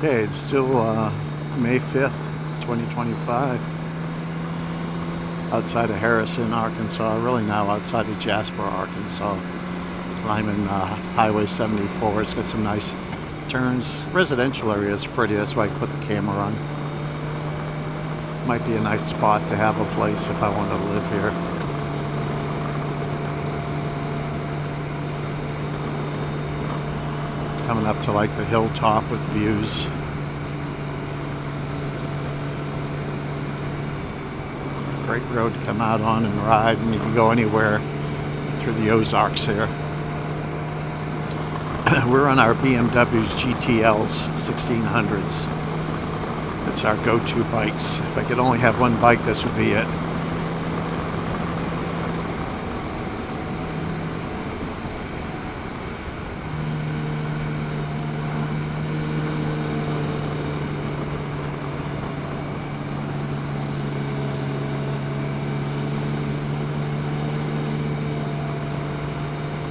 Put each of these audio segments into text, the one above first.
Okay, it's still May 5th, 2025, outside of Harrison, Arkansas, really now outside of Jasper, Arkansas, climbing Highway 74. It's got some nice turns. Residential area is pretty, that's why I put the camera on. Might be a nice spot to have a place if I wanted to live here. Coming up to like the hilltop with views. Great road to come out on and ride, and you can go anywhere through the Ozarks here. We're on our BMW's GTLs 1600s. It's our go-to bikes. If I could only have one bike, this would be it.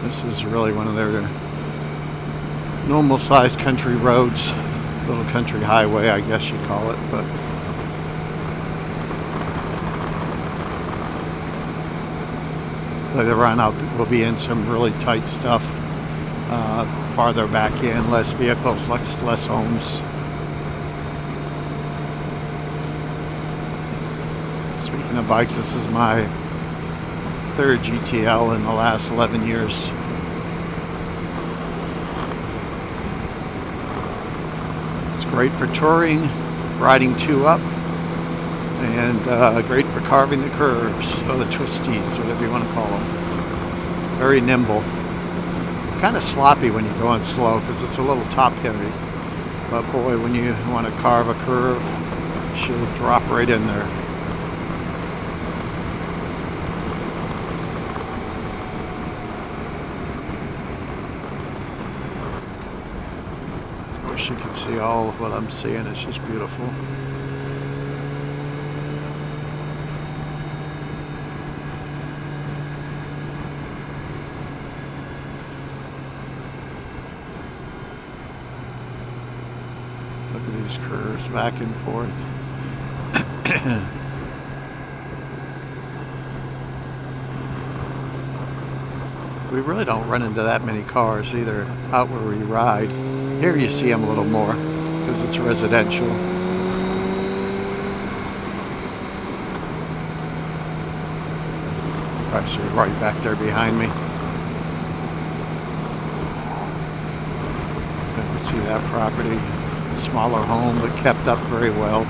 This is really one of their normal-sized country roads, little country highway, I guess you call it. But later on, we'll be in some really tight stuff. Farther back in, less vehicles, less homes. Speaking of bikes, this is my third GTL in the last 11 years. It's great for touring, riding two up, and great for carving the curves, or the twisties, whatever you want to call them. Very nimble. Kind of sloppy when you're going slow because it's a little top heavy. But boy, when you want to carve a curve, she'll drop right in there. I wish you could see all of what I'm seeing. It's just beautiful. Look at these curves back and forth. We really don't run into that many cars either out where we ride. Here you see them a little more because it's residential. I see it right back there behind me. You can see that property. Smaller home, but kept up very well.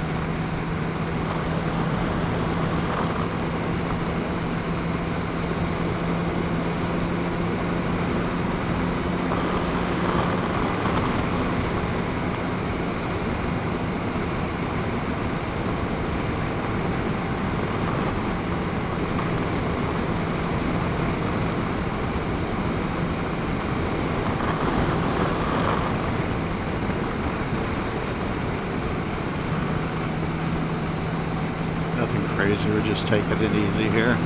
Nothing crazy, we're just taking it easy here.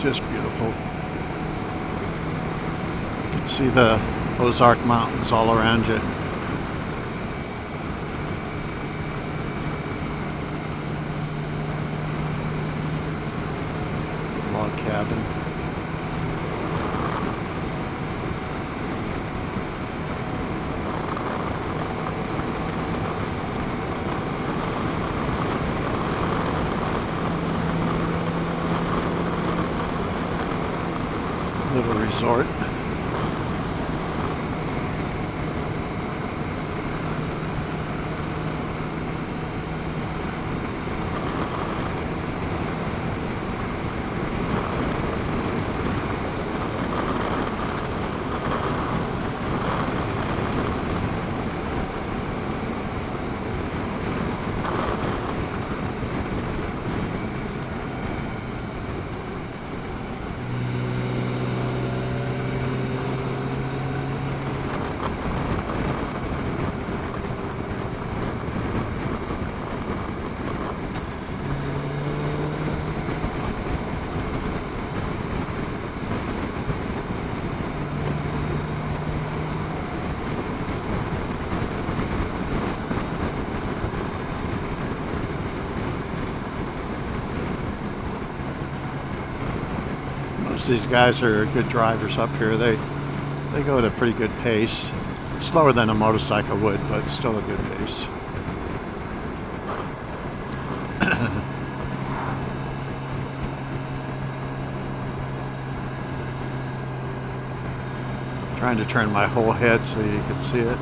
Just beautiful. You can see the Ozark Mountains all around you. Log cabin. Little resort. Most of these guys are good drivers up here. They go at a pretty good pace. Slower than a motorcycle would, but still a good pace. Trying to turn my whole head so you can see it.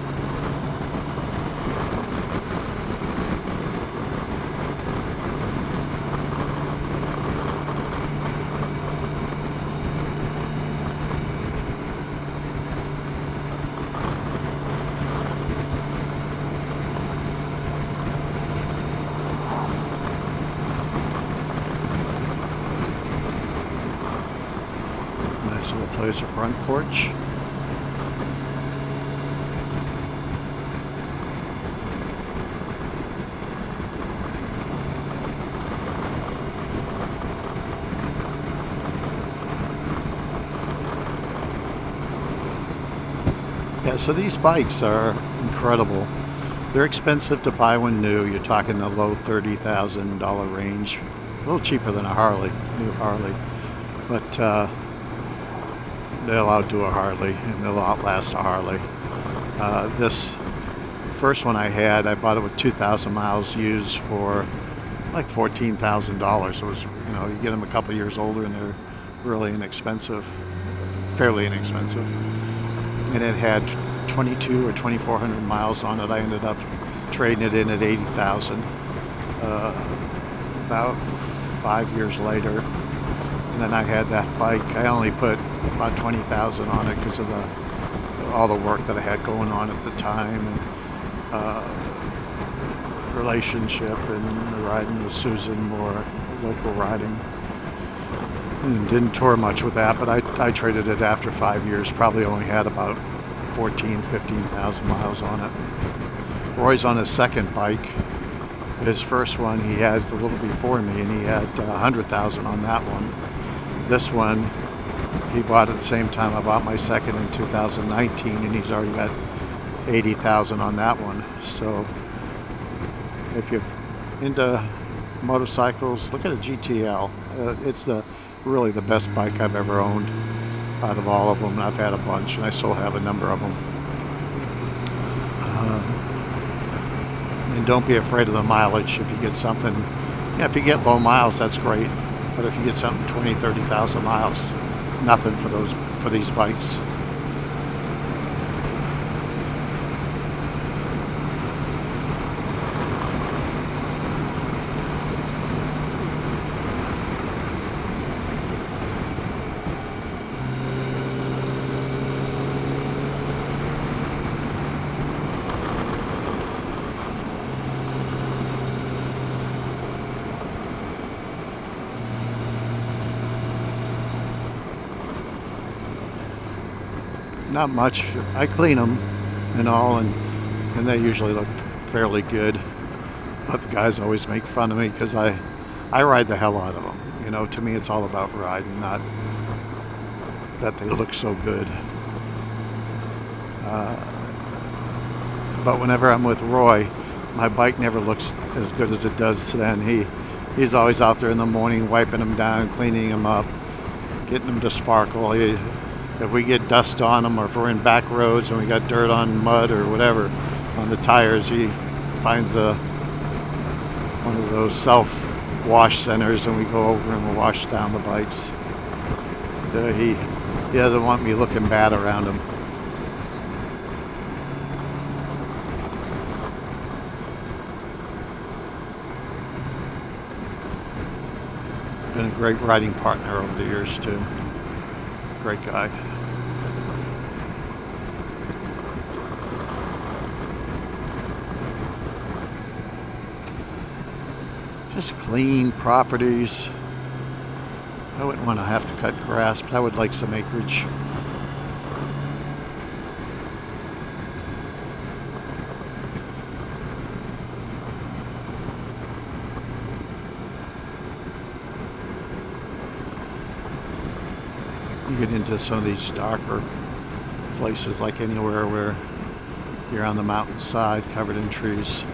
Nice little place, a front porch. Yeah, so these bikes are incredible. They're expensive to buy when new. You're talking the low $30,000 range. A little cheaper than a Harley, new Harley. But they'll outdo a Harley and they'll outlast a Harley. This first one I had, I bought it with 2,000 miles used for like $14,000. So it was, you know, you get them a couple years older and they're really inexpensive, fairly inexpensive. And it had 22 or 2,400 miles on it. I ended up trading it in at 80,000 about 5 years later. And then I had that bike. I only put about 20,000 on it because of all the work that I had going on at the time, and relationship and riding with Susan, more local riding. And didn't tour much with that, but I traded it after 5 years. Probably only had about 15,000 miles on it. Roy's on his second bike. His first one he had a little before me, and he had 100,000 on that one. This one he bought at the same time I bought my second in 2019, and he's already got 80,000 on that one. So if you're into motorcycles, look at a GTL. It's really the best bike I've ever owned out of all of them. I've had a bunch, and I still have a number of them. And don't be afraid of the mileage. If you get something, yeah, if you get low miles, that's great. But if you get something 20, 30,000 miles, nothing for these bikes. Not much. I clean them and all, and they usually look fairly good. But the guys always make fun of me because I ride the hell out of them. You know, to me it's all about riding, not that they look so good. But whenever I'm with Roy, my bike never looks as good as it does then. He's always out there in the morning wiping them down, cleaning them up, getting them to sparkle. If we get dust on them, or if we're in back roads and we got dirt on mud or whatever on the tires, he finds one of those self-wash centers, and we go over and we wash down the bikes. He doesn't want me looking bad around him. Been a great riding partner over the years too. Great guy. Just clean properties. I wouldn't want to have to cut grass, but I would like some acreage. You get into some of these darker places, like anywhere where you're on the mountainside covered in trees.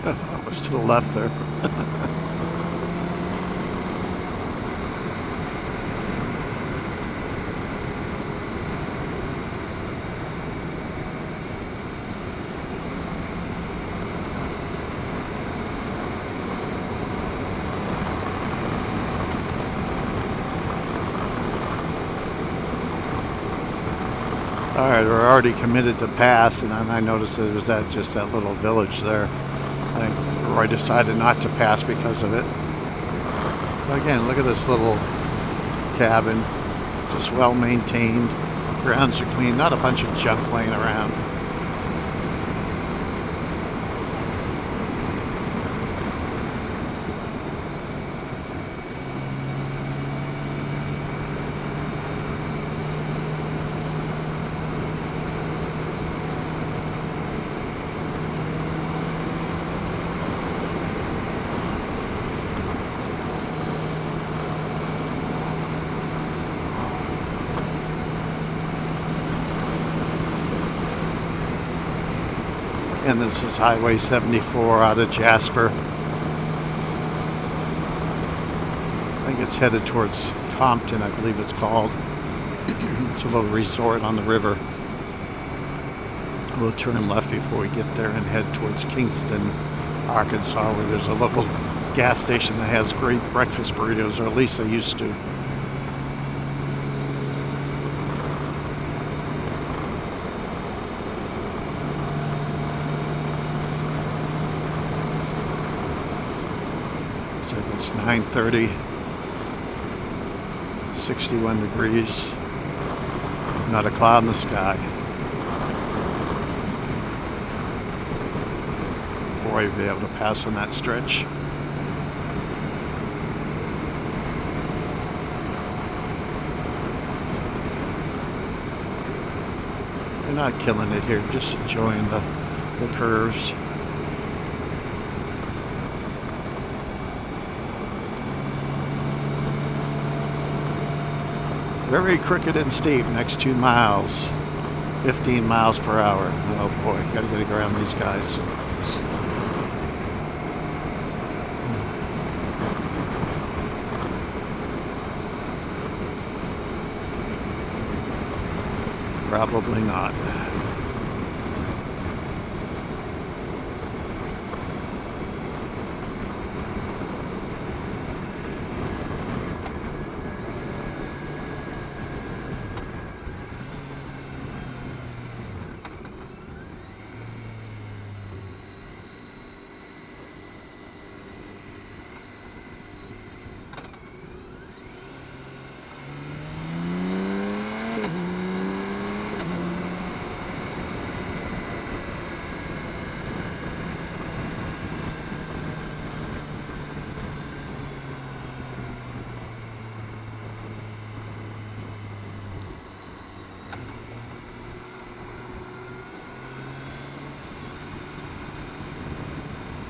I thought it was to the left there. Alright, we're already committed to pass, and then I noticed that there's just that little village there. I think Roy decided not to pass because of it. But again, look at this little cabin. Just well maintained. Grounds are clean, not a bunch of junk laying around. And this is Highway 74 out of Jasper. I think it's headed towards Compton, I believe it's called. It's a little resort on the river. We'll turn left before we get there and head towards Kingston, Arkansas, where there's a local gas station that has great breakfast burritos, or at least they used to. So it's 9:30, 61 degrees, not a cloud in the sky. Boy, you'll be able to pass on that stretch. They're not killing it here, just enjoying the curves. Very crooked and steep, next 2 miles, 15 miles per hour. Oh boy, gotta get around these guys. Probably not.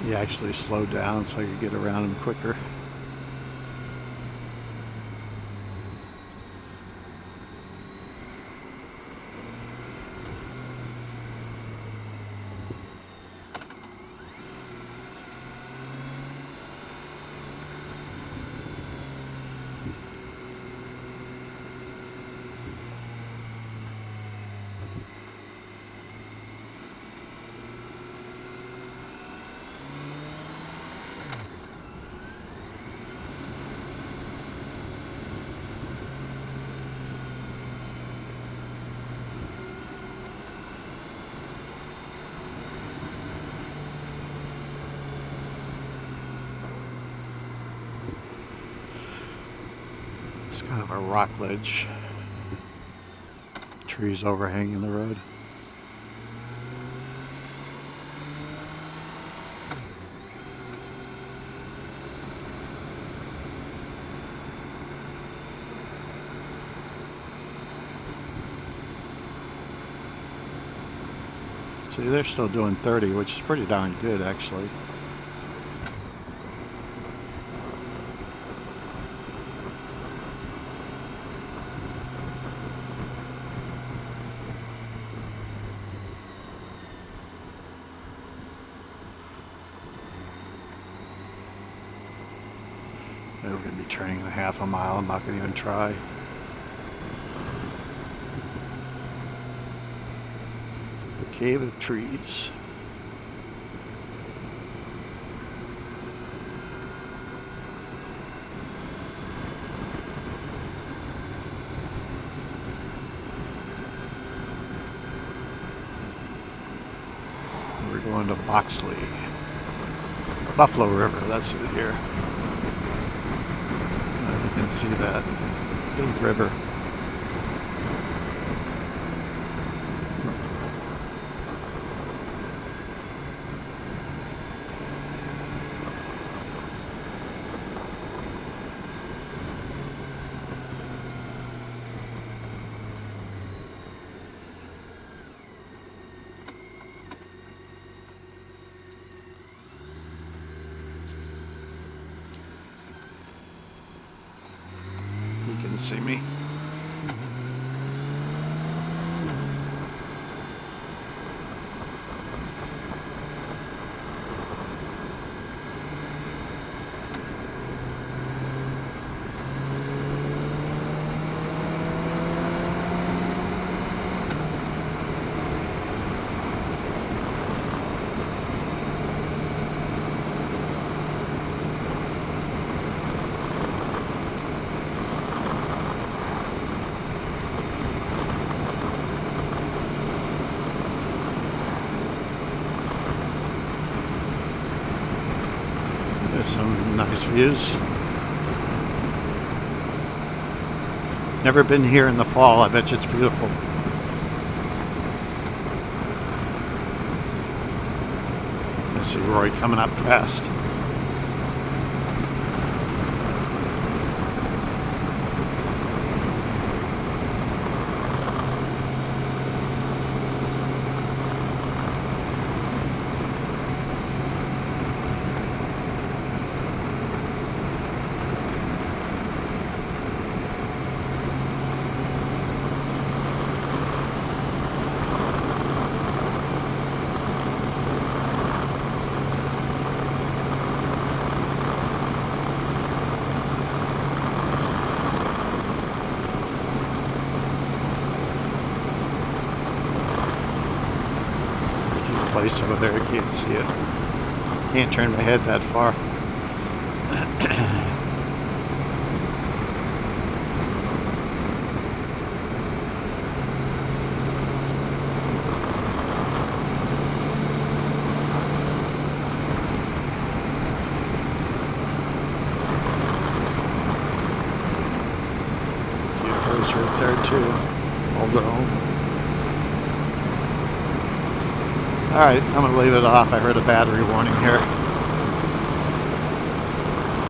You actually slow down so you get around them quicker. It's kind of a rock ledge. Trees overhanging the road. See, they're still doing 30, which is pretty darn good, actually. We're going to be turning a half a mile. I'm not going to even try. The Cave of Trees. We're going to Boxley. Buffalo River, that's it here. You can see that big river. You can see me. There's some nice views. Never been here in the fall. I bet you it's beautiful. I see Roy coming up fast. Place over there, I can't see it. Can't turn my head that far. Cute place right there too. Hold on. Alright, I'm going to leave it off. I heard a battery warning here.